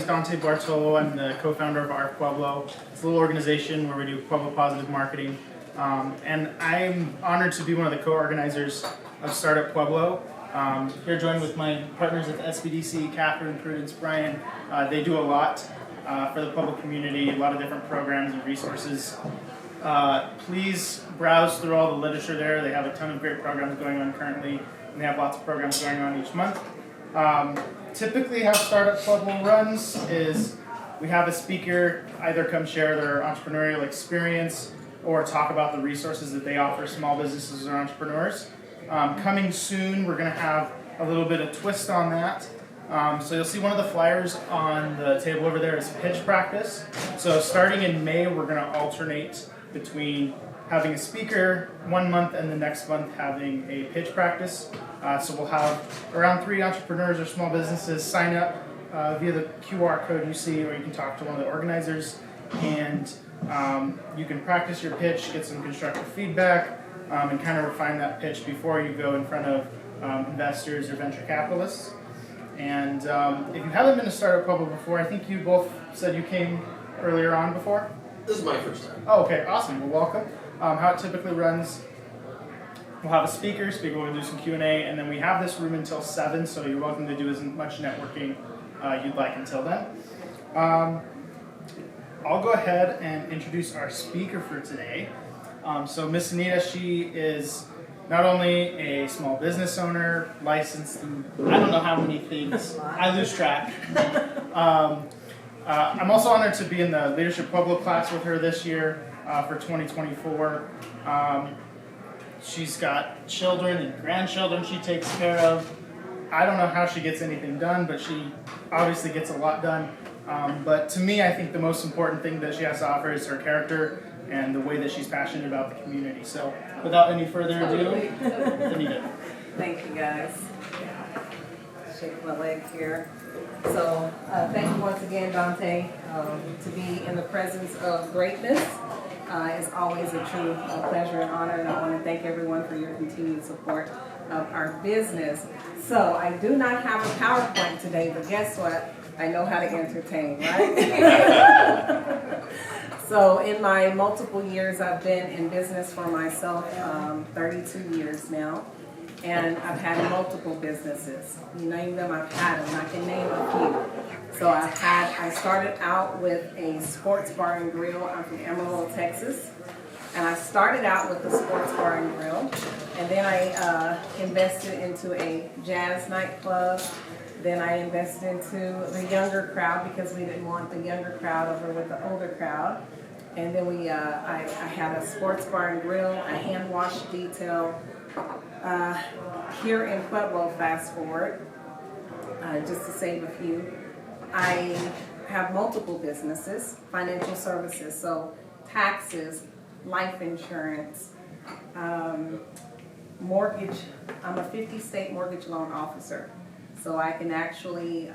is Dante Bartolo. I'm the co-founder of our Pueblo. It's a little organization where we do Pueblo positive marketing. And I'm honored to be one of the co-organizers of Startup Pueblo. Here joined with my partners at the SBDC, Catherine, Prudence, Brian. They do a lot for the Pueblo community, a lot of different programs and resources. Please browse through all the literature there. They have a ton of great programs going on currently, and they have lots of programs going on each month. Typically how Startup Pueblo runs is we have a speaker either come share their entrepreneurial experience or talk about the resources that they offer small businesses or entrepreneurs. Coming soon, we're going to have a little bit of twist on that. So you'll see one of the flyers on the table over there is pitch practice. So starting in May, we're going to alternate between having a speaker one month and the next month having a pitch practice. So we'll have around 3 entrepreneurs or small businesses sign up via the QR code you see, or you can talk to one of the organizers, and you can practice your pitch, get some constructive feedback, and kind of refine that pitch before you go in front of investors or venture capitalists. And if you haven't been to Startup Pueblo before, I think you both said you came earlier on before? This is my first time. Oh, okay, awesome. Well, welcome. How it typically runs, we'll have a speaker will do some Q&A, and then we have this room until 7, so you're welcome to do as much networking you'd like until then. I'll go ahead and introduce our speaker for today. So Miss Anita, she is not only a small business owner, licensed in I don't know how many things, I lose track. I'm also honored to be in the Leadership Pueblo class with her this year for 2024. She's got children and grandchildren she takes care of. I don't know how she gets anything done, but she obviously gets a lot done. But to me, I think the most important thing that she has to offer is her character and the way that she's passionate about the community. So without any further ado, Anita. Thank you, guys. Shake my leg here. So thank you once again, Dante. To be in the presence of greatness is always a true pleasure and honor, and I want to thank everyone for your continued support of our business. So I do not have a PowerPoint today, but guess what? I know how to entertain, right? So in my multiple years, I've been in business for myself, 32 years now. And I've had multiple businesses. You name them, I've had them. I can name a few. So I started out with a sports bar and grill. I'm from Amarillo, Texas. And I started out with the sports bar and grill. And then I invested into a jazz nightclub. Then I invested into the younger crowd because we didn't want the younger crowd over with the older crowd. And then I had a sports bar and grill, a hand wash detail. Here in Pueblo, fast forward, just to save a few, I have multiple businesses, financial services, so taxes, life insurance, mortgage. I'm a 50-state mortgage loan officer, so I can actually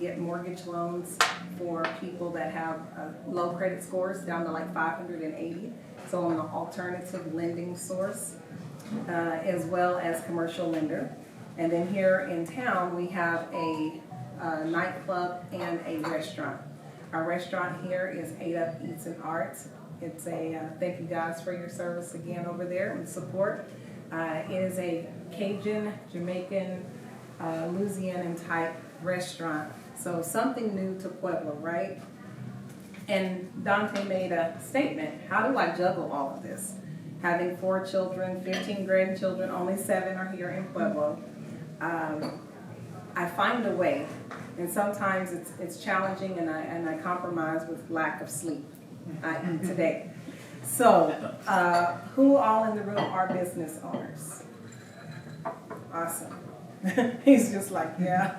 get mortgage loans for people that have low credit scores down to like 580, so I'm an alternative lending source. As well as commercial lender. And then here in town we have a nightclub and a restaurant. Our restaurant here is 8 Up Eats and Arts. It's a, thank you guys for your service again over there and support. It is a Cajun, Jamaican, Louisianan type restaurant. So something new to Pueblo, right? And Dante made a statement, how do I juggle all of this? Having 4 children, 15 grandchildren, only 7 are here in Pueblo. I find a way, and sometimes it's challenging, and I compromise with lack of sleep today. So, who all in the room are business owners? Awesome. He's just like, yeah.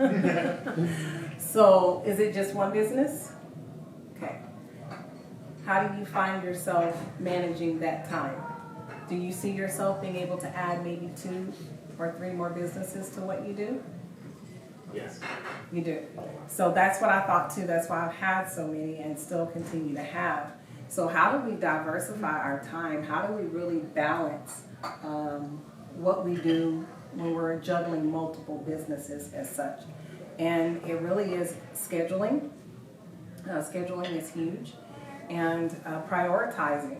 So, is it just one business? Okay. How do you find yourself managing that time? Do you see yourself being able to add maybe 2 or 3 more businesses to what you do? Yes. You do. So that's what I thought too. That's why I've had so many and still continue to have. So how do we diversify our time? How do we really balance what we do when we're juggling multiple businesses as such? And it really is scheduling, Scheduling is huge, and prioritizing.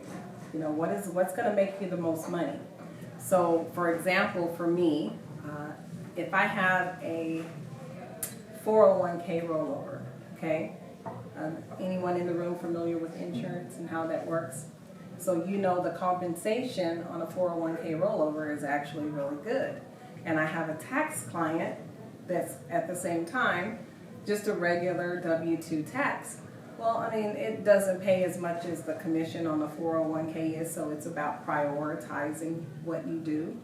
You know, what's going to make you the most money. So, for example, for me, if I have a 401k rollover, okay? Anyone in the room familiar with insurance and how that works? So you know the compensation on a 401k rollover is actually really good. And I have a tax client that's at the same time just a regular W-2 tax. Well, I mean, it doesn't pay as much as the commission on the 401k is, so it's about prioritizing what you do.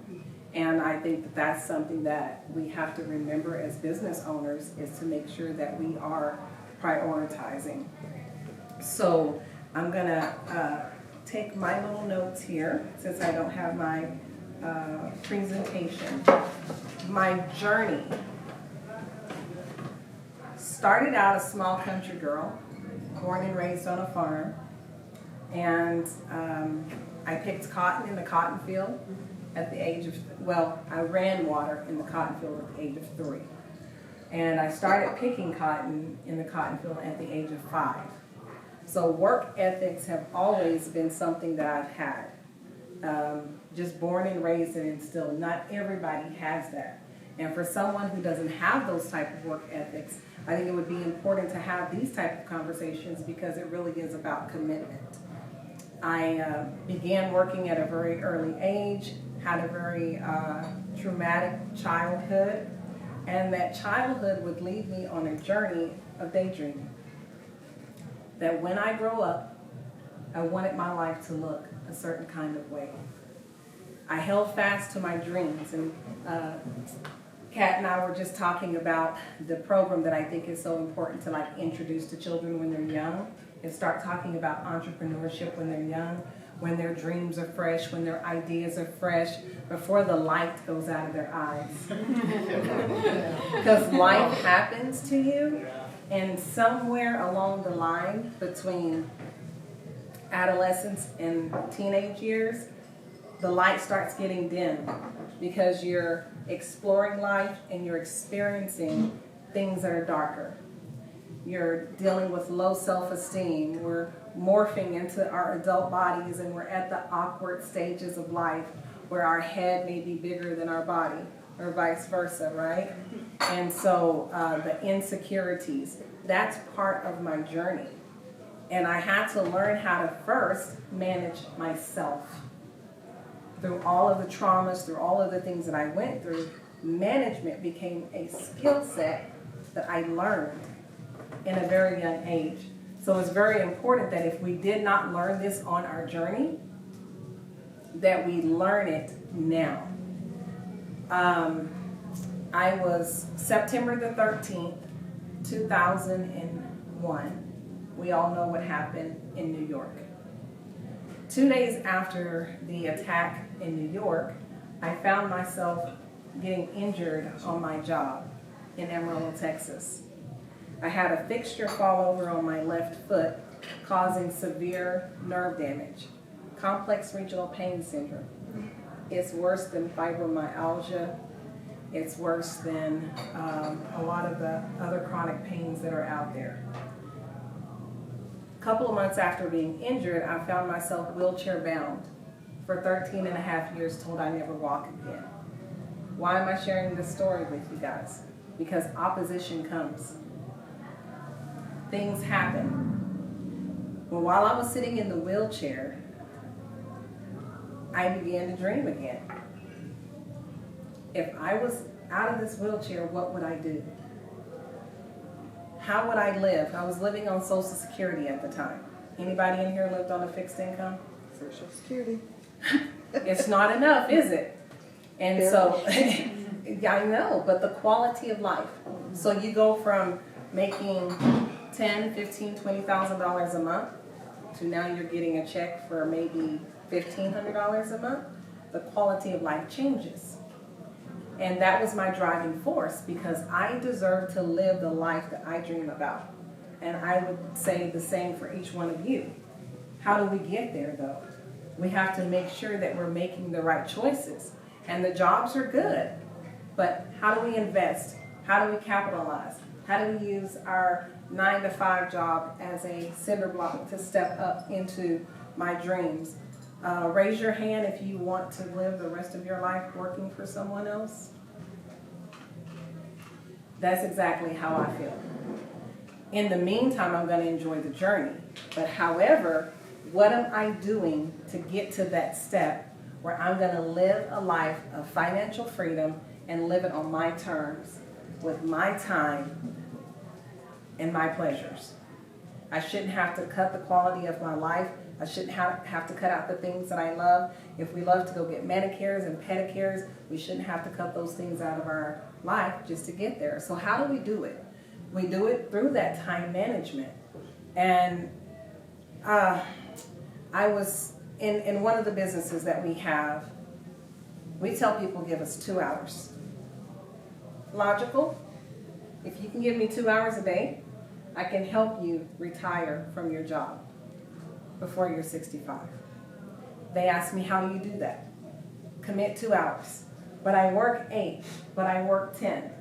And I think that that's something that we have to remember as business owners, is to make sure that we are prioritizing. So I'm gonna take my little notes here, since I don't have my presentation. My journey started out a small country girl, born and raised on a farm, and I picked cotton in the cotton field at the age of, I ran water in the cotton field at the age of 3. And I started picking cotton in the cotton field at the age of 5. So work ethics have always been something that I've had. Just born and raised and instilled. Not everybody has that. And for someone who doesn't have those type of work ethics, I think it would be important to have these type of conversations, because it really is about commitment. I began working at a very early age, had a very traumatic childhood, and that childhood would lead me on a journey of daydreaming. That when I grow up, I wanted my life to look a certain kind of way. I held fast to my dreams, and Kat and I were just talking about the program that I think is so important to introduce to children when they're young, and start talking about entrepreneurship when they're young, when their dreams are fresh, when their ideas are fresh, before the light goes out of their eyes. Because life happens to you, and somewhere along the line between adolescence and teenage years, the light starts getting dim, because you're exploring life and you're experiencing things that are darker. You're dealing with low self-esteem. We're morphing into our adult bodies, and we're at the awkward stages of life where our head may be bigger than our body, or vice versa, right? And so the insecurities, that's part of my journey. And I had to learn how to first manage myself. Through all of the traumas, through all of the things that I went through, management became a skill set that I learned in a very young age. So it's very important that if we did not learn this on our journey, that we learn it now. I was September the 13th, 2001. We all know what happened in New York. 2 days after the attack in New York, I found myself getting injured on my job in Amarillo, Texas. I had a fixture fall over on my left foot, causing severe nerve damage, complex regional pain syndrome. It's worse than fibromyalgia. It's worse than a lot of the other chronic pains that are out there. A couple of months after being injured, I found myself wheelchair bound for 13 and a half years, told I never walk again. Why am I sharing this story with you guys? Because opposition comes. Things happen. Well, while I was sitting in the wheelchair, I began to dream again. If I was out of this wheelchair, what would I do? How would I live? I was living on Social Security at the time. Anybody in here lived on a fixed income? Social Security. It's not enough, is it? And so, I know, but the quality of life. So you go from making $10,000, $15,000, $20,000 a month to now you're getting a check for maybe $1,500 a month. The quality of life changes. And that was my driving force, because I deserve to live the life that I dream about. And I would say the same for each one of you. How do we get there, though? We have to make sure that we're making the right choices. And the jobs are good, but how do we invest? How do we capitalize? How do we use our 9-to-5 job as a cinder block to step up into my dreams. Raise your hand if you want to live the rest of your life working for someone else. That's exactly how I feel. In the meantime, I'm going to enjoy the journey. But however, what am I doing to get to that step where I'm going to live a life of financial freedom and live it on my terms, with my time and my pleasures? I shouldn't have to cut the quality of my life. I shouldn't have to cut out the things that I love. If we love to go get manicures and pedicures, we shouldn't have to cut those things out of our life just to get there. So how do we do it? We do it through that time management. And I was in one of the businesses that we have, we tell people give us 2 hours. Logical? If you can give me 2 hours a day, I can help you retire from your job before you're 65. They ask me, how do you do that? Commit 2 hours. But I work 8, but I work 10.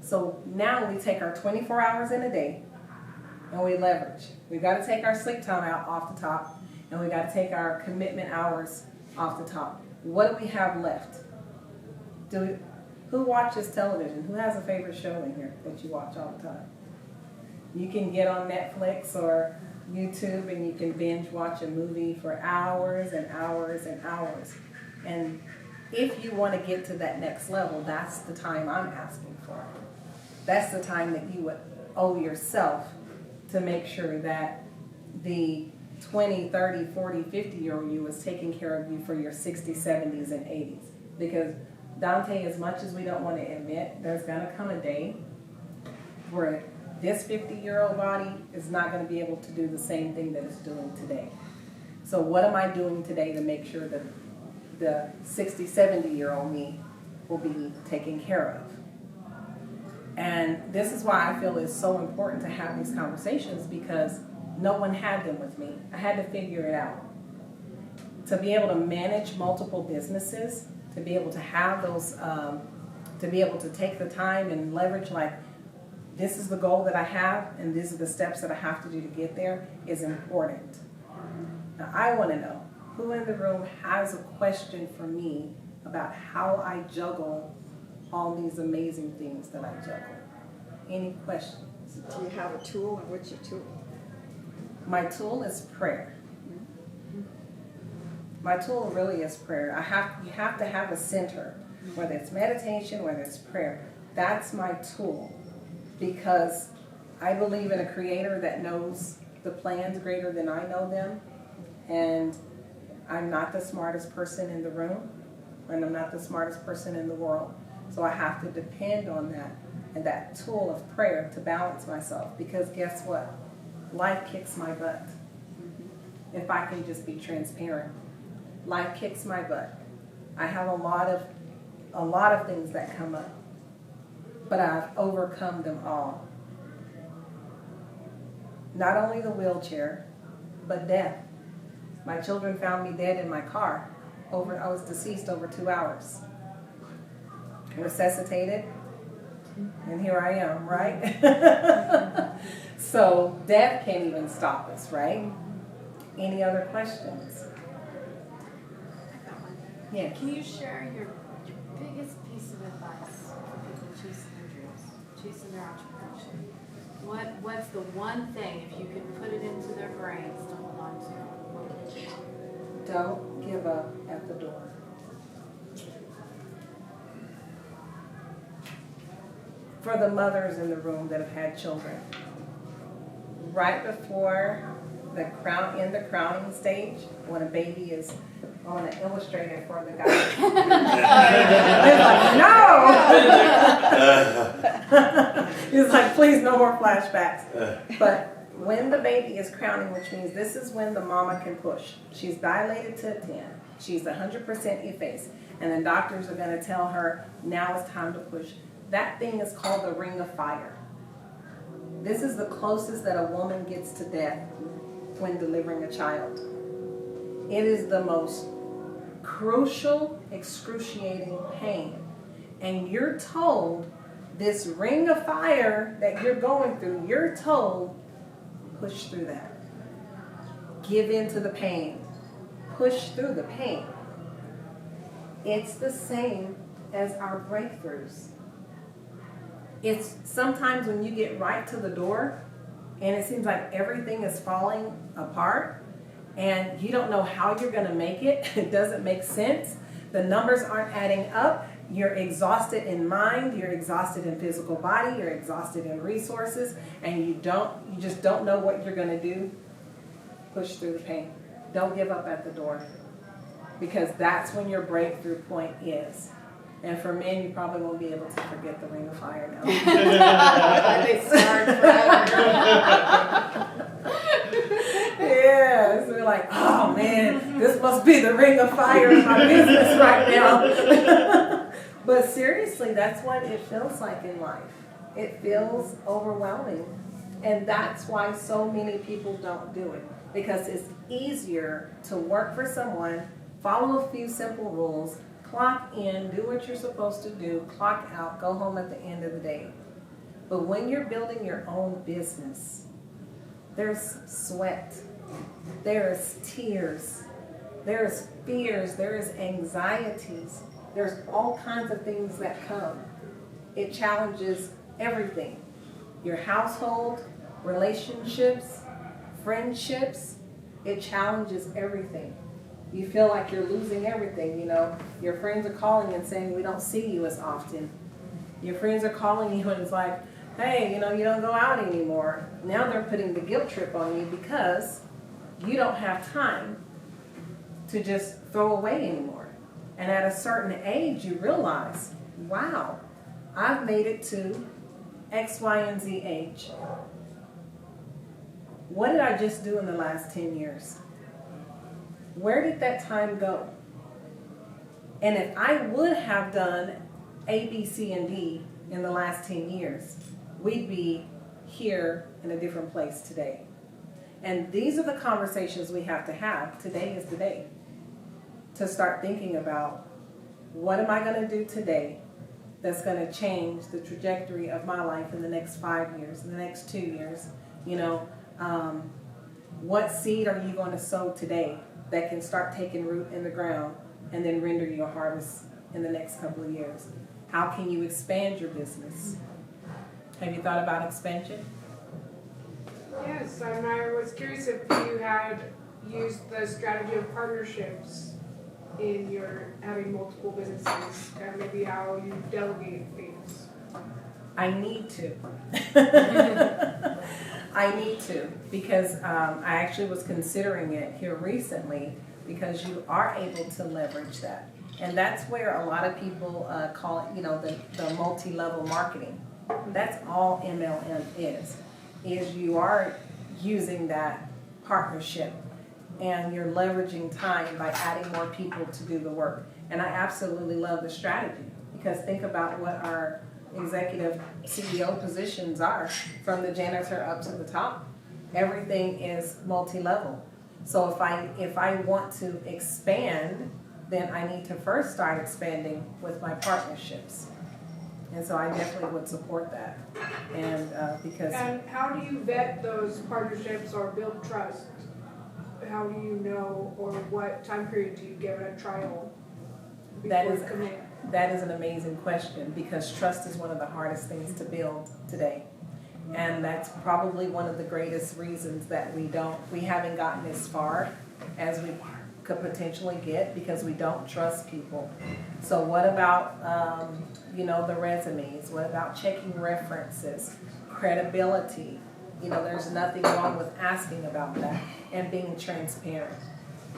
So now we take our 24 hours in a day and we leverage. We've got to take our sleep time out off the top, and we've got to take our commitment hours off the top. What do we have left? Who watches television? Who has a favorite show in here that you watch all the time? You can get on Netflix or YouTube and you can binge watch a movie for hours and hours and hours. And if you want to get to that next level, that's the time I'm asking for. That's the time that you would owe yourself to make sure that the 20, 30, 40, 50-year-old you is taking care of you for your 60s, 70s, and 80s. Because Dante, as much as we don't want to admit, there's going to come a day where this 50-year-old body is not going to be able to do the same thing that it's doing today. So what am I doing today to make sure that the 60, 70-year-old me will be taken care of? And this is why I feel it's so important to have these conversations, because no one had them with me. I had to figure it out. To be able to manage multiple businesses, to be able to have those, to be able to take the time and leverage, like, this is the goal that I have and these are the steps that I have to do to get there, is important. Now I want to know, who in the room has a question for me about how I juggle all these amazing things that I juggle? Any questions? Do you have a tool, and what's your tool? My tool is prayer. My tool really is prayer. You have to have a center, whether it's meditation, whether it's prayer. That's my tool, because I believe in a creator that knows the plans greater than I know them, and I'm not the smartest person in the room, and I'm not the smartest person in the world. So I have to depend on that and that tool of prayer to balance myself, because guess what? Life kicks my butt. If I can just be transparent. Life kicks my butt. I have a lot of things that come up, but I've overcome them all. Not only the wheelchair, but death. My children found me dead in my car. I was deceased over 2 hours. Resuscitated, and here I am, right? So death can't even stop us, right? Any other questions? Yeah. Can you share your biggest piece of advice for people chasing their dreams, chasing their entrepreneurship? What's the one thing, if you could put it into their brains to hold on to? What would it be? Don't give up at the door. For the mothers in the room that have had children, right before the crowning stage, when a baby is, I want to illustrate it for the guys. It's like, no! It's like, please, no more flashbacks. But when the baby is crowning, which means this is when the mama can push. She's dilated to a 10. She's 100% effaced. And the doctors are going to tell her, now it's time to push. That thing is called the ring of fire. This is the closest that a woman gets to death when delivering a child. It is the most crucial, excruciating pain. And you're told this ring of fire that you're going through, you're told, push through that. Give in to the pain. Push through the pain. It's the same as our breakthroughs. It's sometimes when you get right to the door and it seems like everything is falling apart and you don't know how you're going to make it. It doesn't make sense. The numbers aren't adding up. You're exhausted in mind, you're exhausted in physical body, you're exhausted in resources, and you just don't know what you're going to do. Push through the pain. Don't give up at the door, because that's when your breakthrough point is. And for men, you probably won't be able to forget the ring of fire now. They start forever. Yes, we're like, oh man, this must be the ring of fire in my business right now. But seriously, that's what it feels like in life. It feels overwhelming. And that's why so many people don't do it. Because it's easier to work for someone, follow a few simple rules, clock in, do what you're supposed to do, clock out, go home at the end of the day. But when you're building your own business, there's sweat, there's tears, there's fears, there's anxieties, there's all kinds of things that come. It challenges everything. Your household, relationships, friendships, it challenges everything. You feel like you're losing everything, you know. Your friends are calling and saying, we don't see you as often. Your friends are calling you and it's like, hey, you know, you don't go out anymore. Now they're putting the guilt trip on you because you don't have time to just throw away anymore. And at a certain age, you realize, wow, I've made it to X, Y, and Z age. What did I just do in the last 10 years? Where did that time go? And if I would have done A, B, C, and D in the last 10 years, we'd be here in a different place today. And these are the conversations we have to have. Today is the day to start thinking about, what am I going to do today that's going to change the trajectory of my life in the next 5 years, in the next 2 years? You know, what seed are you going to sow today that can start taking root in the ground and then render you a harvest in the next couple of years? How can you expand your business? Have you thought about expansion? Yes, and I was curious if you had used the strategy of partnerships in your having multiple businesses, and maybe how you delegate things. I need to. I need to, because I actually was considering it here recently, because you are able to leverage that. And that's where a lot of people call it, you know, the multi-level marketing. That's all MLM is you are using that partnership and you're leveraging time by adding more people to do the work. And I absolutely love the strategy, because think about what our executive CEO positions are, from the janitor up to the top. Everything is multi-level. So if I want to expand, then I need to first start expanding with my partnerships. And so I definitely would support that. And because... And how do you vet those partnerships or build trust? How do you know, or what time period do you give it a trial before you commit? That is an amazing question, because trust is one of the hardest things to build today. And that's probably one of the greatest reasons that we haven't gotten as far as we could potentially get, because we don't trust people. So what about, the resumes? What about checking references, credibility? You know, there's nothing wrong with asking about that and being transparent.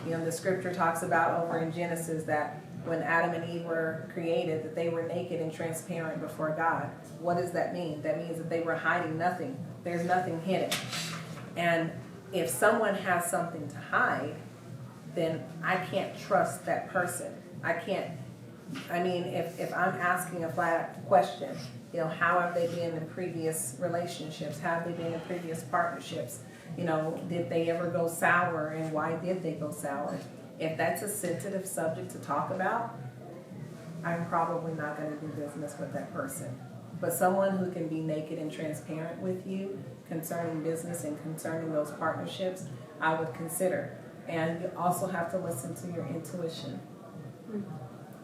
You know, the scripture talks about over in Genesis that when Adam and Eve were created, that they were naked and transparent before God. What does that mean? That means that they were hiding nothing. There's nothing hidden. And if someone has something to hide, then I can't trust that person. If I'm asking a flat question, you know, how have they been in previous relationships? Have they been in previous partnerships? You know, did they ever go sour, and why did they go sour? If that's a sensitive subject to talk about, I'm probably not going to do business with that person. But someone who can be naked and transparent with you concerning business and concerning those partnerships, I would consider. And you also have to listen to your intuition.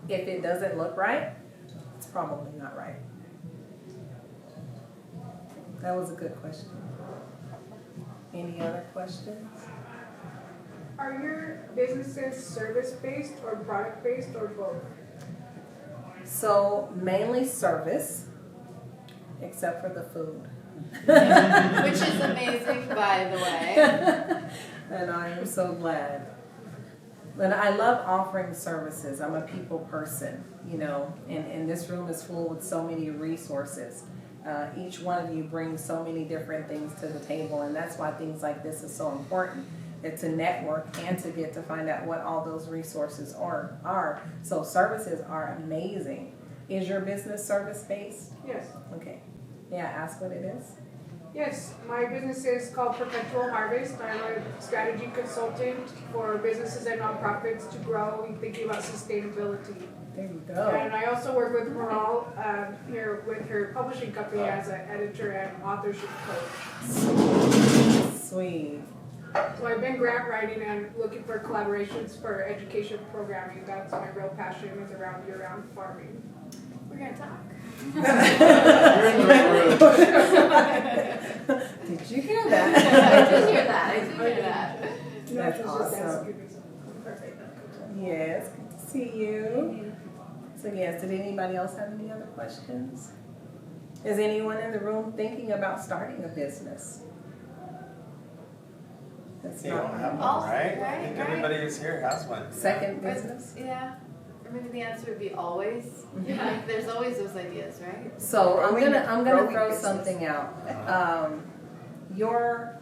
If it doesn't look right, it's probably not right. That was a good question. Any other questions? Are your businesses service-based or product-based or both? So mainly service, except for the food. Which is amazing, by the way. And I am so glad. But I love offering services. I'm a people person, you know, and this room is full with so many resources. Each one of you brings so many different things to the table, and that's why things like this is so important. It's to network and to get to find out what all those resources are. So services are amazing. Is your business service-based? Yes. Okay. May I ask what it is? Yes, my business is called Perpetual Harvest. I'm a strategy consultant for businesses and nonprofits to grow and thinking about sustainability. There you go. And I also work with Moral here with her publishing company as an editor and authorship coach. Sweet. So I've been grant writing and looking for collaborations for education programming. That's my real passion is around year-round farming. We're gonna talk. You're in the room. Did you hear I that? did hear that. I did hear that. That's She's just awesome. asking me something. Perfect. Yes, good to see you. So yes, did anybody else have any other questions? Is anyone in the room thinking about starting a business? That's You don't have not one, right? I Right, think right. everybody who's here has one. second business. Yeah. Or maybe the answer would be always. Like, there's always those ideas, right? So I'm gonna Growing throw business. something out. Your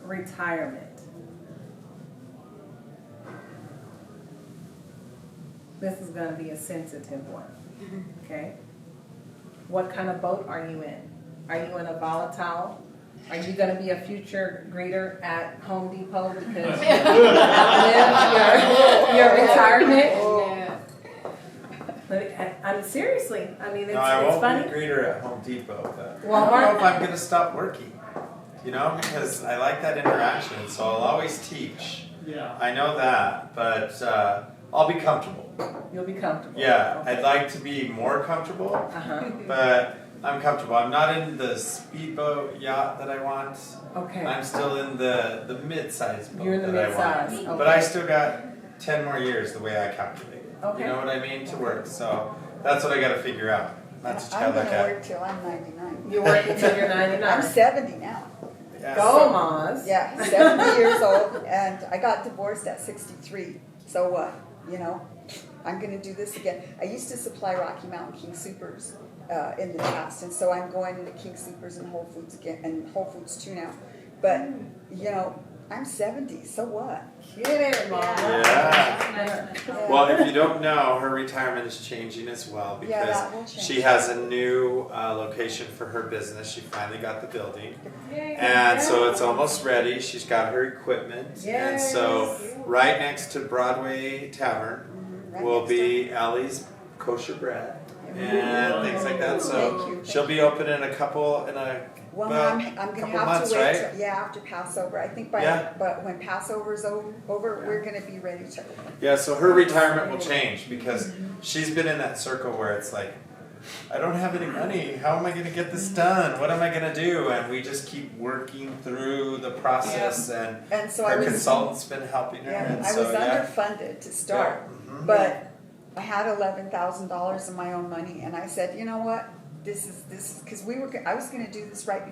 retirement. This is gonna be a sensitive one. Okay. What kind of boat are you in? Are you in a volatile? Are you gonna be a future greeter at Home Depot because you outlived your retirement? Yeah. I'm seriously. I mean, No, I it's won't funny. be a greeter at Home Depot, but I Walmart? don't know if I'm gonna stop working. You know, because I like that interaction, so I'll always teach. Yeah. I know that, but I'll be comfortable. You'll be comfortable. Yeah, Okay. I'd like to be more comfortable, Uh-huh. but I'm comfortable. I'm not in the speedboat yacht that I want. Okay. I'm still in the mid-sized boat You're in the that mid-size. I Okay. want. But I still got 10 more years the way I calculate it. Okay. You know what I mean? To work. So that's what I gotta figure out. That's what you I'm gotta look gonna at. work till I'm 99. You're working till you're 99. I'm 70 now. Yeah, Go, so- Maz. Yeah, 70 years old, and I got divorced at 63. So what? You know, I'm gonna do this again. I used to supply Rocky Mountain King Supers in the past, and so I'm going into King Supers and Whole Foods again, and Whole Foods too now. But you know, I'm 70. So what? Get it, Mom. Yeah. Well, if you don't know, her retirement is changing as well Yeah, because that will change. she has a new location for her business. She finally got the building. Yay. And so it's almost ready. She's got her equipment. And so right next to Broadway Tavern Right will next be Allie's kosher bread and things like that. So Thank you. she'll be open in a Well, well, I'm gonna couple have months, to wait. right? Till, after Passover. I think by Yeah. but when Passover's over, we're gonna be ready to. Yeah, so her retirement will change because she's been in that circle where it's like, I don't have any money. How am I going to get this done? What am I going to do? And we just keep working through the process, And so her I was. consultant's been helping her. Yeah, and I so, was underfunded to start, Mhm. but I had $11,000 of my own money, and I said, you know what, this is because I was going to do this right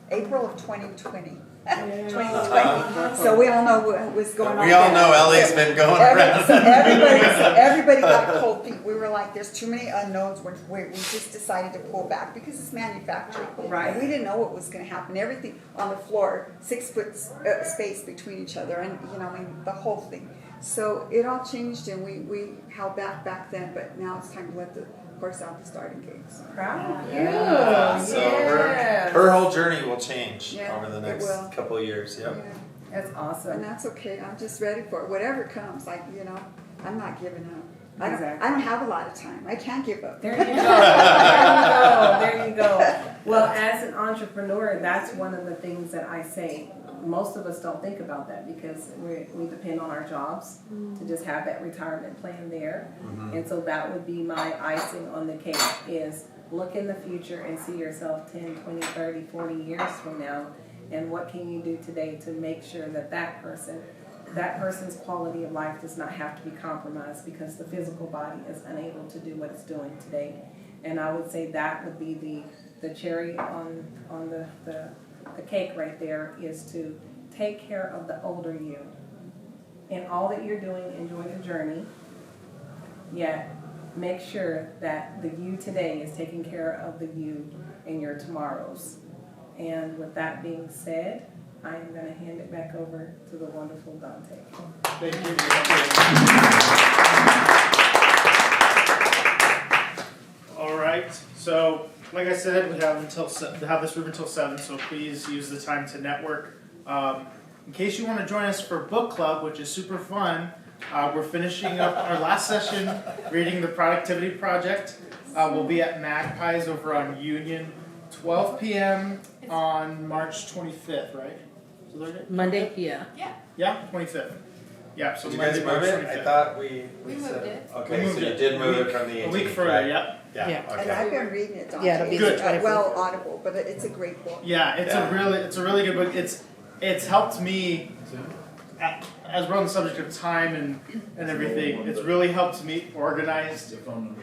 April of 2020. 2020. So we all know what was going on. We all there. know Ellie's been going around. So everybody got cold feet. We were like, there's too many unknowns. We just decided to pull back because it's manufacturing. Right. And we didn't know what was going to happen. Everything on the floor, 6 foot space between each other, and I mean the whole thing. So it all changed, and we held back then. But now it's time to let the horse out the starting gates. Proud of you. Yeah, so Yes. her whole journey will change Yeah, over the it next will. couple of years. Yep. Yeah. That's awesome. And that's okay. I'm just ready for it. Whatever comes, I'm not giving up. Exactly. I don't have a lot of time. I can't give up. There you go. There you go. Well, as an entrepreneur, that's one of the things that I say. Most of us don't think about that because we depend on our jobs to just have that retirement plan there. And so that would be my icing on the cake is look in the future and see yourself 10, 20, 30, 40 years from now. And what can you do today to make sure that that person's quality of life does not have to be compromised because the physical body is unable to do what it's doing today. And I would say that would be the cherry on the cake right there is to take care of the older you. In all that you're doing, enjoy the journey, yet make sure that the you today is taking care of the you in your tomorrows. And with that being said, I am going to hand it back over to the wonderful Dante. Thank you. All right. So, like I said, we have this room until 7. So please use the time to network. In case you want to join us for book club, which is super fun, we're finishing up our last session reading the Productivity Project. We'll be at Magpies over on Union, 12 p.m. on March 25th, right? Is that right? Monday, yeah. Yeah, 25th. Yeah, so Did you Monday, guys March move it? 25th. I thought we moved said. it. Okay, We so moved you it. did move A it week- from the 18th. A week further, right? yep. Yeah, Yeah. And okay. I've been reading it, Dante. Yeah, it'll be the It's, 24th. well, Audible, but it's a great book. Yeah, it's a really good book. It's helped me as we're on the subject of time and everything. It's really helped me organize and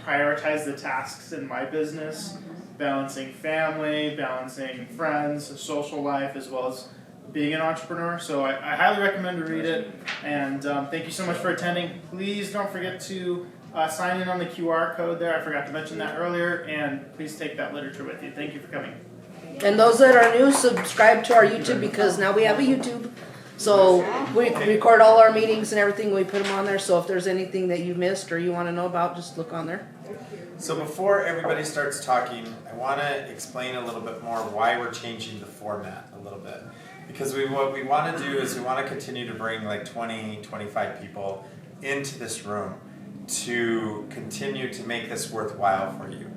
prioritize the tasks in my business, balancing family, balancing friends, social life, as well as being an entrepreneur. So I highly recommend to read it. And thank you so much for attending. Please don't forget to sign in on the QR code there. I forgot to mention that earlier. And please take that literature with you. Thank you for coming. And those that are new, subscribe to our YouTube because now we have a YouTube. So we record all our meetings and everything. We put them on there. So if there's anything that you missed or you want to know about, just look on there. So before everybody starts talking, I want to explain a little bit more why we're changing the format a little bit. Because what we want to do is we want to continue to bring like 20, 25 people into this room to continue to make this worthwhile for you.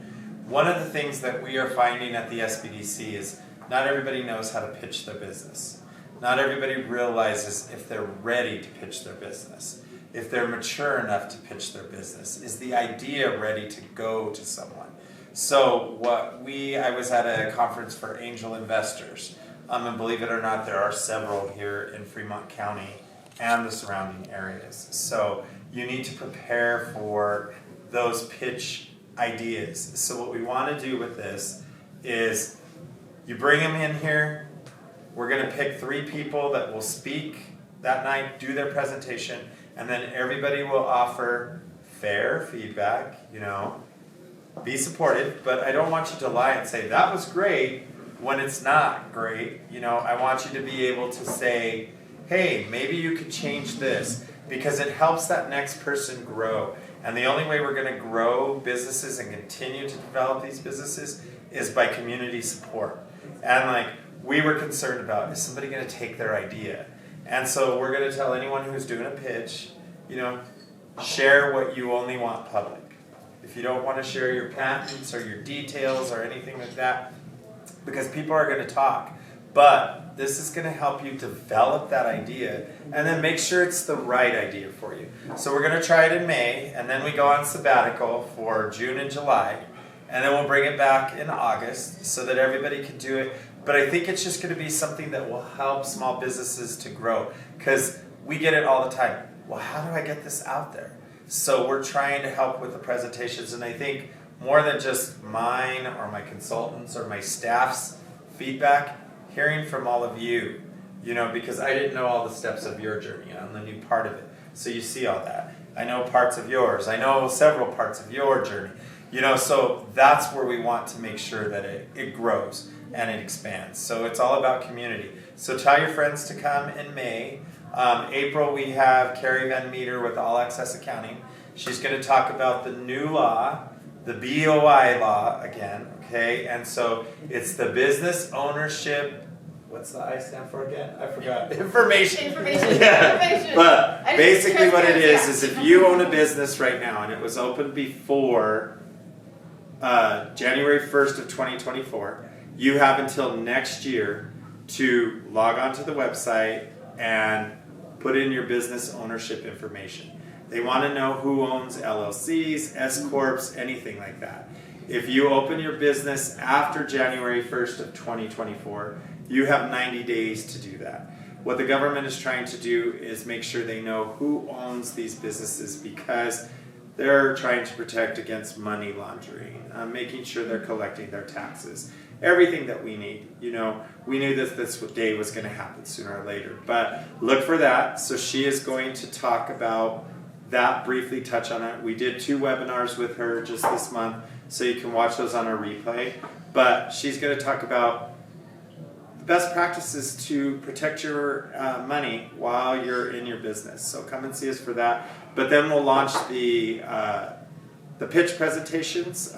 One of the things that we are finding at the SBDC is not everybody knows how to pitch their business. Not everybody realizes if they're ready to pitch their business, if they're mature enough to pitch their business. Is the idea ready to go to someone? So I was at a conference for angel investors, and believe it or not, there are several here in Fremont County and the surrounding areas. So you need to prepare for those pitch ideas. So what we want to do with this is you bring them in here. We're going to pick 3 people that will speak that night, do their presentation, and then everybody will offer fair feedback, be supportive, but I don't want you to lie and say, that was great, when it's not great. I want you to be able to say, hey, maybe you could change this, because it helps that next person grow. And the only way we're going to grow businesses and continue to develop these businesses is by community support. And we were concerned about, is somebody going to take their idea? And so we're going to tell anyone who's doing a pitch, share what you only want public. If you don't want to share your patents or your details or anything like that, because people are going to talk. But this is going to help you develop that idea and then make sure it's the right idea for you. So we're going to try it in May, and then we go on sabbatical for June and July, and then we'll bring it back in August so that everybody can do it. But I think it's just going to be something that will help small businesses to grow, because we get it all the time. Well, how do I get this out there? So we're trying to help with the presentations, and I think more than just mine or my consultants or my staff's feedback, hearing from all of you, because I didn't know all the steps of your journey. I'm the new part of it. So you see all that. I know parts of yours. I know several parts of your journey. So that's where we want to make sure that it grows and it expands. So it's all about community. So tell your friends to come in May. April, we have Carrie Van Meter with All Access Accounting. She's going to talk about the new law, the BOI law again, okay? And so it's the Business Ownership what's the I stand for again? I forgot. Information. Information. Yeah. Information. But I just basically what it transparency. is if you own a business right now and it was open before January 1st of 2024, you have until next year to log onto the website and put in your business ownership information. They want to know who owns LLCs, S-Corps, anything like that. If you open your business after January 1st of 2024, you have 90 days to do that. What the government is trying to do is make sure they know who owns these businesses because they're trying to protect against money laundering, making sure they're collecting their taxes, everything that we need. You know, we knew that this day was going to happen sooner or later, but look for that. So she is going to talk about that, briefly touch on it. We did 2 webinars with her just this month, so you can watch those on our replay. But she's going to talk about the best practices to protect your money while you're in your business. So come and see us for that. But then we'll launch the pitch presentations.